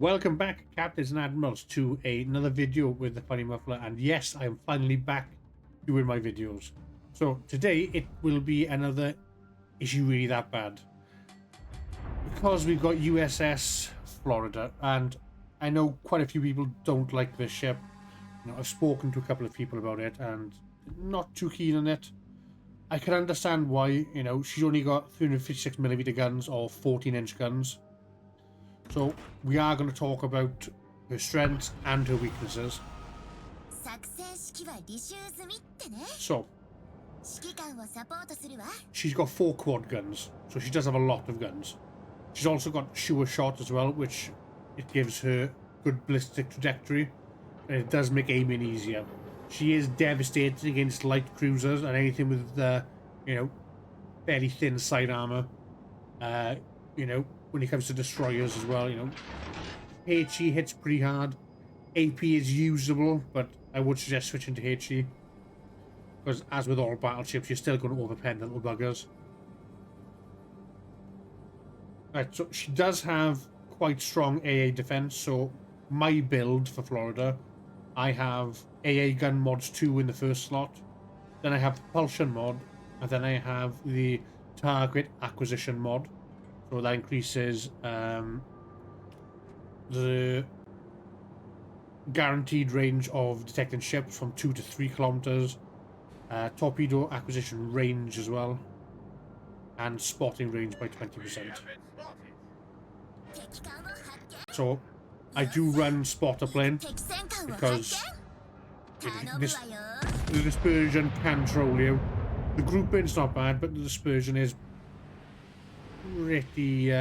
Welcome back, Captains and Admirals, to another video with the Funny Muffler. And yes, I am finally back doing my videos. So today it will be another Is You Really That Bad? Because we've got USS Florida, and I know quite a few people don't like this ship. You know, I've spoken to a couple of people about it and not too keen on it. I can understand why. You know, she's only got 356mm guns or 14-inch guns. So we are going to talk about her strengths and her weaknesses. So she's got 4 quad guns, so she does have a lot of guns. She's also got sure shot as well, which it gives her good ballistic trajectory, and it does make aiming easier. She is devastating against light cruisers and anything with you know, fairly thin side armor. You know, when it comes to destroyers as well, you know, HE hits pretty hard. AP is usable, but I would suggest switching to HE, because as with all battleships, you're still going to overpen the little buggers. Right, so she does have quite strong AA defense. So my build for Florida, I have AA gun mods 2 in the first slot, then I have propulsion mod, and then I have the target acquisition mod. So that increases the guaranteed range of detecting ships from 2 to 3 kilometers, torpedo acquisition range as well, and spotting range by 20%. So I do run spotter plane because the dispersion can troll you. The grouping's not bad, but the dispersion is pretty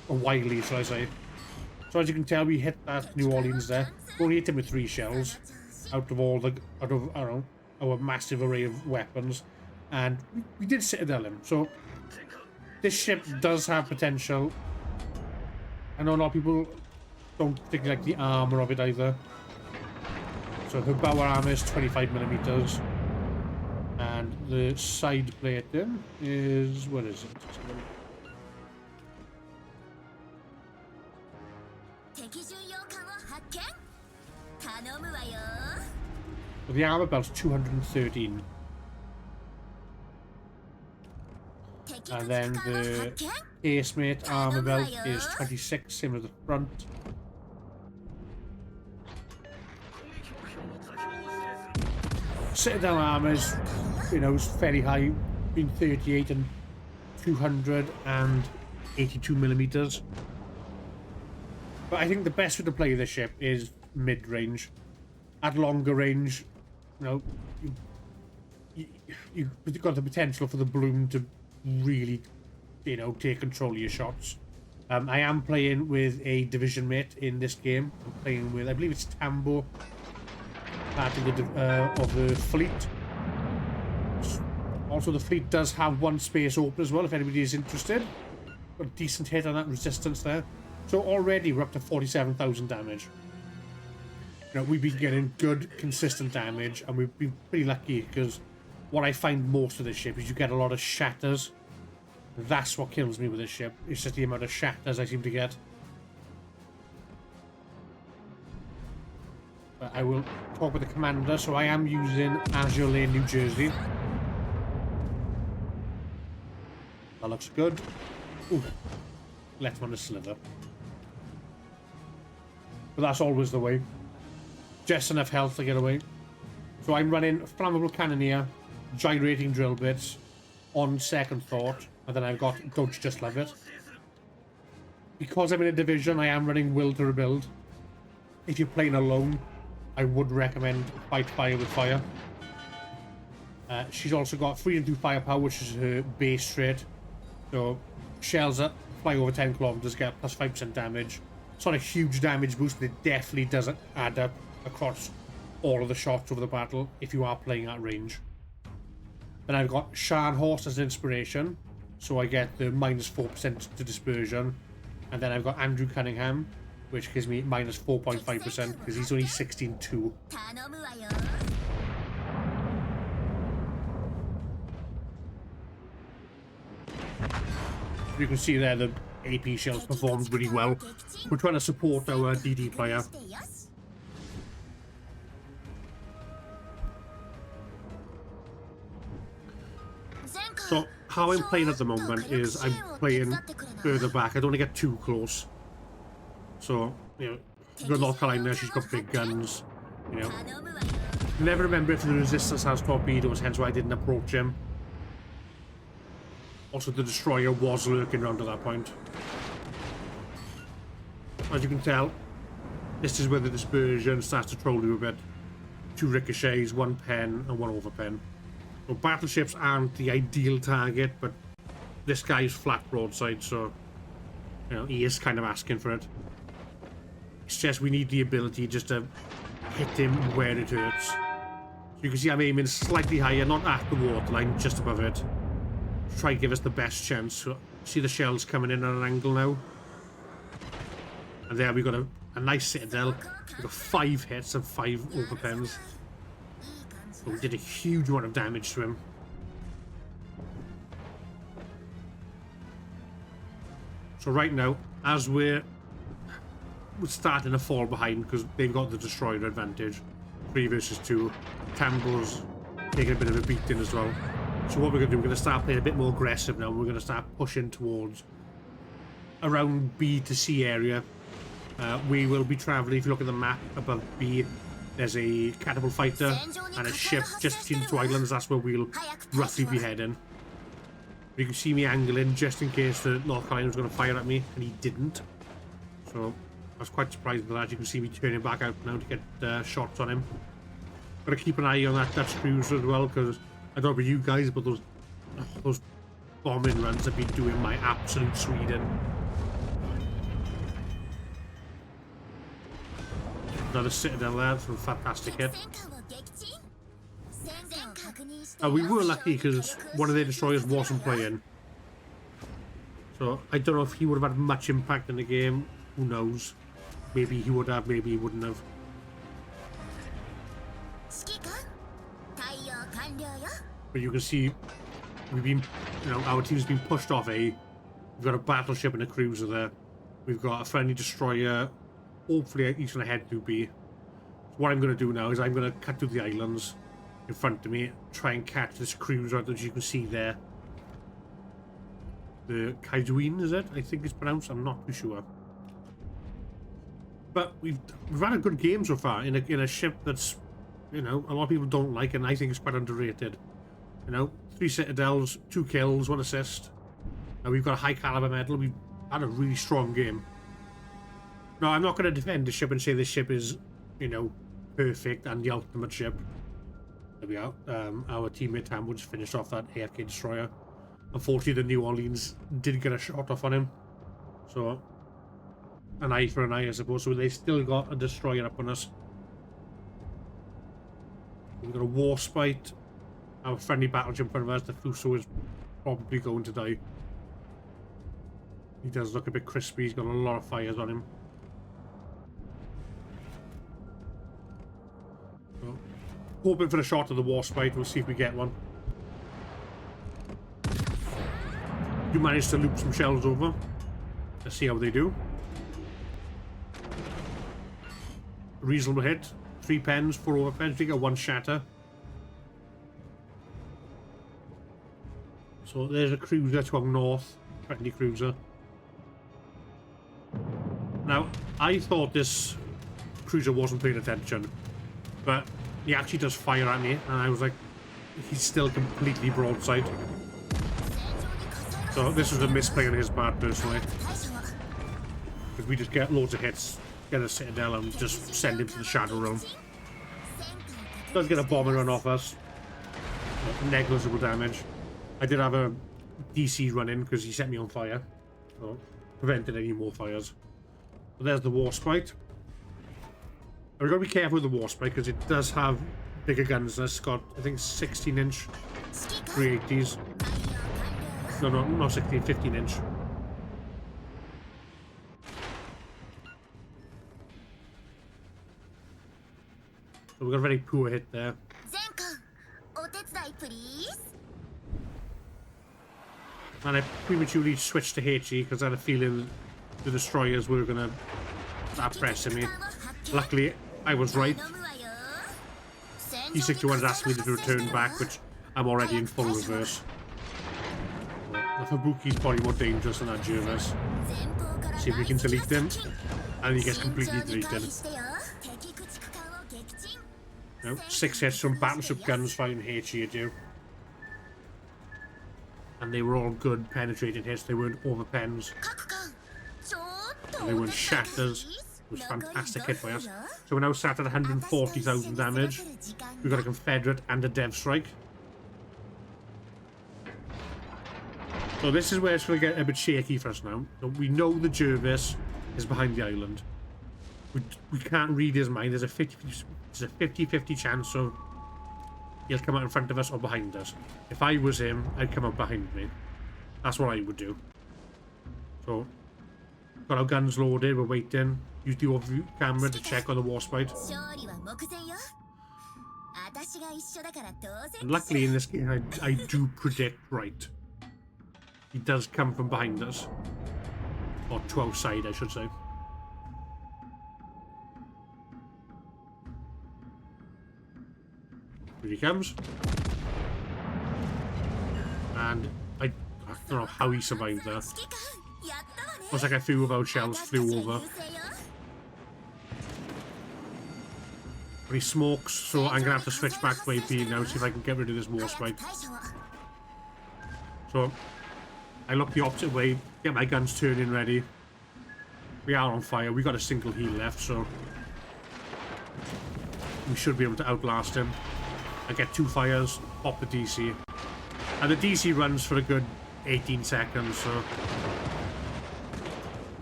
wily, shall I say. So as you can tell, we hit that New Orleans there. We only hit him with 3 shells out of I don't know, our massive array of weapons, and we did citadel him. So this ship does have potential. I know a lot of people don't particularly like the armor of it either. So her bow armor is 25mm. And the side plate then is, what is it? So the armor belt's 213. And then the casemate armor belt is 26, same as the front. Citadel armor is, you know, is fairly high, between 38 and 282mm. But I think the best way to play this ship is mid-range. At longer range, you know, you've got the potential for the bloom to really, you know, take control of your shots. I am playing with a division mate in this game. I'm playing with, I believe it's Tambo, part of the fleet. Also, the fleet does have 1 space open as well, if anybody is interested. Got a decent hit on that resistance there. So already we're up to 47,000 damage. You know, we've been getting good, consistent damage, and we've been pretty lucky, because what I find most of this ship is you get a lot of shatters. That's what kills me with this ship. It's just the amount of shatters I seem to get. But I will talk with the commander. So I am using Azure Lane, New Jersey. That looks good. Ooh, let him on a sliver. But that's always the way. Just enough health to get away. So I'm running flammable cannoneer, gyrating drill bits, on second thought, and then I've got Don't You Just Love It. Because I'm in a division, I am running Will to Rebuild. If you're playing alone, I would recommend Fight Fire with Fire. She's also got 3 and 2 firepower, which is her base trait. So shells that fly over 10 kilometers get plus 5% damage. It's not a huge damage boost, but it definitely doesn't add up across all of the shots over the battle if you are playing at range. Then I've got Shan Horse as an inspiration, so I get the minus 4% to dispersion. And then I've got Andrew Cunningham, which gives me minus 4.5% because he's only 16.2. You can see there the AP shells performed really well. We're trying to support our DD player. So how I'm playing at the moment is I'm playing further back. I don't want to get too close. So, you know, you've got North Carolina, she's got big guns, you know. Never remember if the Resistance has torpedoes, hence why I didn't approach him. Also, the destroyer was lurking around at that point. As you can tell, this is where the dispersion starts to troll you a bit. 2 ricochets, 1 pen, and 1 overpen. So battleships aren't the ideal target, but this guy's flat broadside, so you know he is kind of asking for it. It's just we need the ability just to hit him where it hurts. So you can see I'm aiming slightly higher, not at the waterline, just above it. Try to give us the best chance. So, see the shells coming in at an angle now. And there we got a nice citadel. We got 5 hits and 5 overpens. So we did a huge amount of damage to him. So right now, as we're starting to fall behind because they've got the destroyer advantage, 3 versus 2. Tambo's taking a bit of a beating as well. So what we're going to do, we're going to start playing a bit more aggressive now. We're going to start pushing towards around B to C area. We will be travelling, if you look at the map above B, there's a catapult fighter and a ship just between the 2 islands. That's where we'll roughly be heading. You can see me angling just in case the North Carolina was going to fire at me, and he didn't. So I was quite surprised with that. You can see me turning back out now to get shots on him. Got to keep an eye on that Dutch cruiser as well, because I don't know about you guys, but those bombing runs have been doing my absolute Sweden. Another citadel there, some fantastic hit. We were lucky because one of their destroyers wasn't playing. So I don't know if he would have had much impact in the game. Who knows? Maybe he would have, maybe he wouldn't have. But you can see we've been, you know, our team's been pushed off A. We've got a battleship and a cruiser there. We've got a friendly destroyer. Hopefully he's going to head to B. So what I'm going to do now is I'm going to cut through the islands in front of me, try and catch this cruiser that you can see there. The Kaijuin, is it? I think it's pronounced. I'm not too sure. But we've had a good game so far in a ship that's, you know, a lot of people don't like, and I think it's quite underrated. You know, 3 citadels, 2 kills, 1 assist. Now we've got a high caliber medal. We've had a really strong game. Now I'm not going to defend the ship and say this ship is, you know, perfect and the ultimate ship. There we are. Our teammate Tambo just finished off that AFK destroyer. Unfortunately, the New Orleans did get a shot off on him. So, an eye for an eye, I suppose. So they still got a destroyer up on us. We've got a Warspite. Our friendly battleship in front of us. The Fuso is probably going to die. He does look a bit crispy. He's got a lot of fires on him. So, hoping for a shot of the Warspite. We'll see if we get one. You managed to loop some shells over. Let's see how they do. Reasonable hit. 3 pens, 4 overpens. We got 1 shatter. So there's a cruiser to our north. Friendly cruiser. Now, I thought this cruiser wasn't paying attention, but he actually does fire at me, and I was like, he's still completely broadside. So this was a misplay on his part, personally. Because we just get loads of hits, get a citadel, and just send him to the Shadow Realm. Does get a bomber run off us. Negligible damage. I did have a DC run in because he set me on fire. So prevented any more fires. But there's the Warspite. We've got to be careful with the Warspite because it does have bigger guns. It's got, I think, 16-inch 380s. No, not 16, 15-inch. So we got a very poor hit there. And I prematurely switched to HE because I had a feeling the destroyers were going to start pressing me. Luckily, I was right. P61 has asked me to return back, which I'm already in full reverse. The Fubuki's probably more dangerous than that Jervis. See if we can delete him. And he gets completely deleted. No, 6 hits from battleship guns firing HE at you. And they were all good penetrating hits, they weren't over pens. And they weren't shatters. It was a fantastic hit by us. So we're now sat at 140,000 damage. We've got a Confederate and a Dev Strike. So this is where it's going to get a bit shaky for us now. So we know the Jervis is behind the island. We can't read his mind. There's a 50-50 chance of he'll come out in front of us or behind us. If I was him, I'd come out behind me. That's what I would do. So, got our guns loaded, we're waiting. Use the overview camera to check on the Warspite. And luckily in this game, I do predict right. He does come from behind us. Or to outside, I should say. Here he comes. And I don't know how he survived that. Looks like a few of our shells flew over. But he smokes, so I'm going to have to switch back to AP now, see if I can get rid of this Warspite. So, I look the opposite way, get my guns turning ready. We are on fire, we got a single heal left, so we should be able to outlast him. I get 2 fires, pop the DC. And the DC runs for a good 18 seconds, so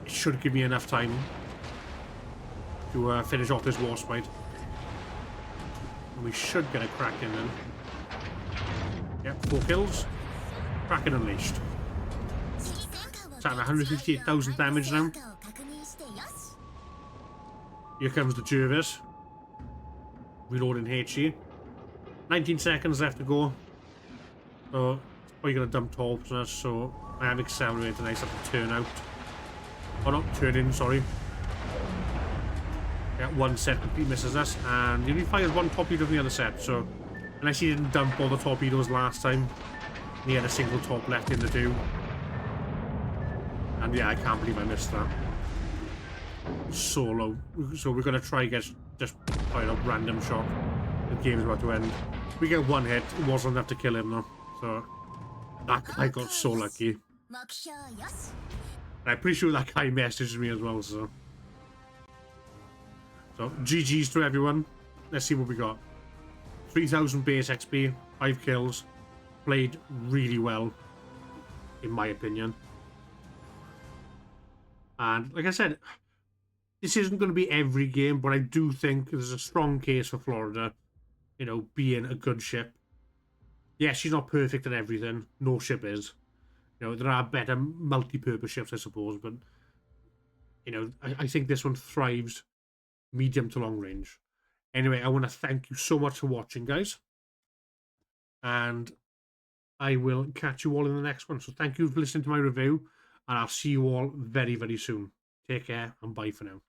it should give me enough time to finish off this Warspite. And we should get a Kraken then. Yep, 4 kills. Kraken unleashed. It's at 158,000 damage now. Here comes the Jervis. Reloading HE. 19 seconds left to go. So, probably going to dump torps on us, so I am accelerating and I just have to turn out. Oh, not turn in, sorry. Yeah, 1 set completely misses us, and he only fires 1 torpedo from the other set, so unless he didn't dump all the torpedoes last time, he had a single torp left in the do. And yeah, I can't believe I missed that. So low. So we're going to try get just fire up random shot. The game's about to end. We get 1 hit, it wasn't enough to kill him though. So that guy got so lucky. And I'm pretty sure that guy messaged me as well, so GG's to everyone. Let's see what we got. 3,000 base XP, 5 kills. Played really well, in my opinion. And like I said, this isn't going to be every game, but I do think there's a strong case for Florida, you know, being a good ship. Yeah, she's not perfect at everything. No ship is. You know, there are better multi-purpose ships, I suppose, but you know, I think this one thrives medium to long range. Anyway, I want to thank you so much for watching, guys. And I will catch you all in the next one. So thank you for listening to my review, and I'll see you all very, very soon. Take care, and bye for now.